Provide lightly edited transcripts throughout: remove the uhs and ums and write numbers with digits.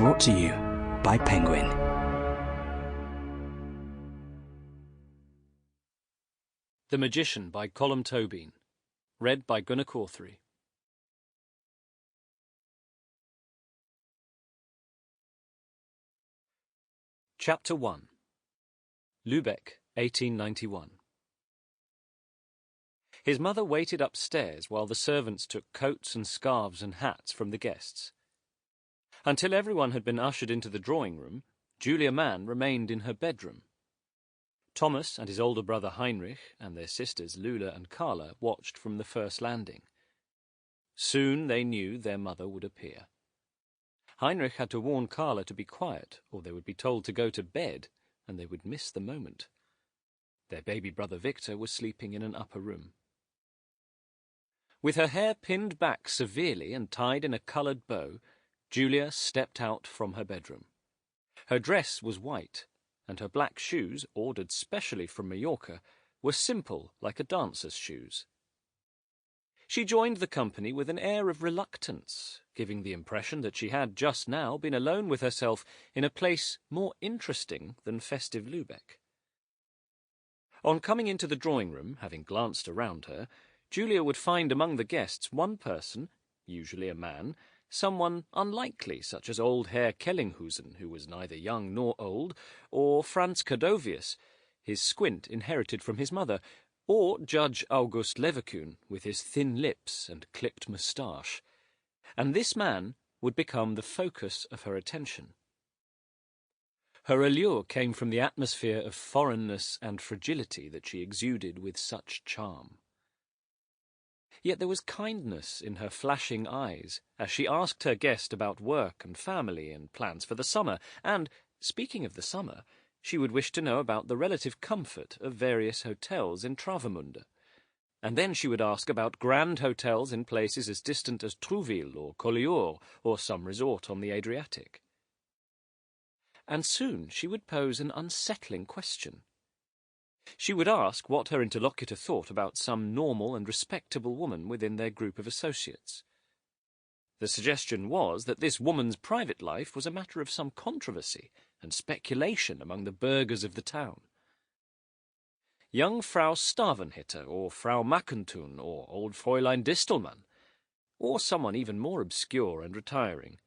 brought to you by Penguin. The Magician by Colm Tóibín. Read by Gunnar Cauthery. Chapter 1. Lübeck, 1891. His mother waited upstairs while the servants took coats and scarves and hats from the guests. Until everyone had been ushered into the drawing-room, Julia Mann remained in her bedroom. Thomas and his older brother Heinrich and their sisters Lula and Carla watched from the first landing. Soon they knew their mother would appear. Heinrich had to warn Carla to be quiet, or they would be told to go to bed, and they would miss the moment. Their baby brother Victor was sleeping in an upper room. With her hair pinned back severely and tied in a coloured bow, Julia stepped out from her bedroom. Her dress was white, and her black shoes, ordered specially from Mallorca, were simple like a dancer's shoes. She joined the company with an air of reluctance, giving the impression that she had just now been alone with herself in a place more interesting than festive Lübeck. On coming into the drawing-room, having glanced around her, Julia would find among the guests one person, usually a man, someone unlikely, such as old Herr Kellinghusen, who was neither young nor old, or Franz Cadovius, his squint inherited from his mother, or Judge August Leverkuhn, with his thin lips and clipped moustache. And this man would become the focus of her attention. Her allure came from the atmosphere of foreignness and fragility that she exuded with such charm. Yet there was kindness in her flashing eyes as she asked her guest about work and family and plans for the summer, and, speaking of the summer, she would wish to know about the relative comfort of various hotels in Travemünde. And then she would ask about grand hotels in places as distant as Trouville or Collioure or some resort on the Adriatic. And soon she would pose an unsettling question. She would ask what her interlocutor thought about some normal and respectable woman within their group of associates. The suggestion was that this woman's private life was a matter of some controversy and speculation among the burghers of the town. Young Frau Stavenhitter, or Frau Mackenthun, or old Fräulein Distelmann, or someone even more obscure and retiring.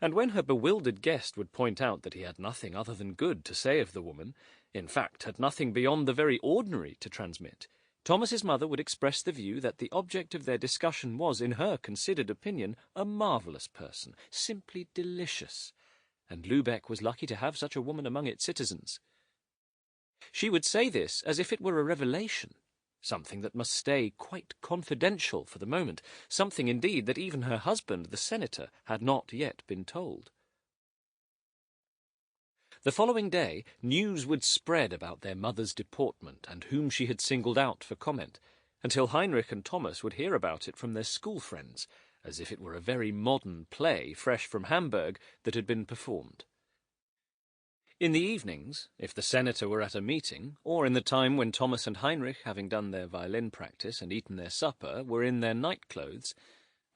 And when her bewildered guest would point out that he had nothing other than good to say of the woman, in fact had nothing beyond the very ordinary to transmit, Thomas's mother would express the view that the object of their discussion was, in her considered opinion, a marvellous person, simply delicious, and Lübeck was lucky to have such a woman among its citizens. She would say this as if it were a revelation, something that must stay quite confidential for the moment, something indeed that even her husband, the senator, had not yet been told. The following day, news would spread about their mother's deportment and whom she had singled out for comment, until Heinrich and Thomas would hear about it from their school friends, as if it were a very modern play fresh from Hamburg that had been performed. In the evenings, if the senator were at a meeting, or in the time when Thomas and Heinrich, having done their violin practice and eaten their supper, were in their night-clothes,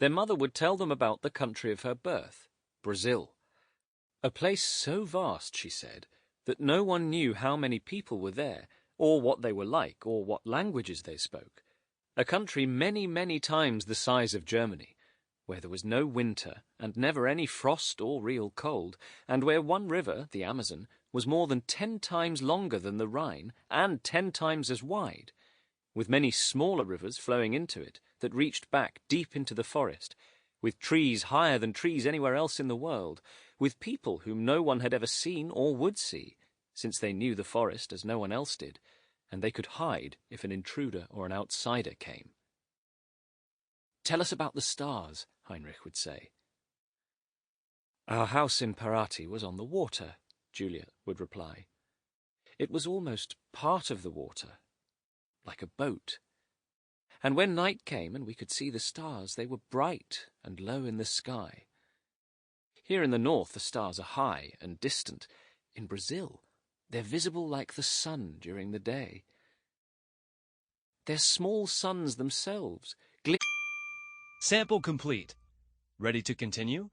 their mother would tell them about the country of her birth, Brazil. A place so vast, she said, that no one knew how many people were there, or what they were like, or what languages they spoke. A country many, many times the size of Germany, where there was no winter and never any frost or real cold, and where one river, the Amazon, was more than 10 times longer than the Rhine and 10 times as wide, with many smaller rivers flowing into it that reached back deep into the forest, with trees higher than trees anywhere else in the world, with people whom no one had ever seen or would see, since they knew the forest as no one else did, and they could hide if an intruder or an outsider came. "Tell us about the stars," Heinrich would say. "Our house in Paraty was on the water," Julia would reply. "It was almost part of the water, like a boat. And when night came and we could see the stars, they were bright and low in the sky. Here in the north the stars are high and distant. In Brazil, they're visible like the sun during the day. They're small suns themselves. Sample complete. Ready to continue?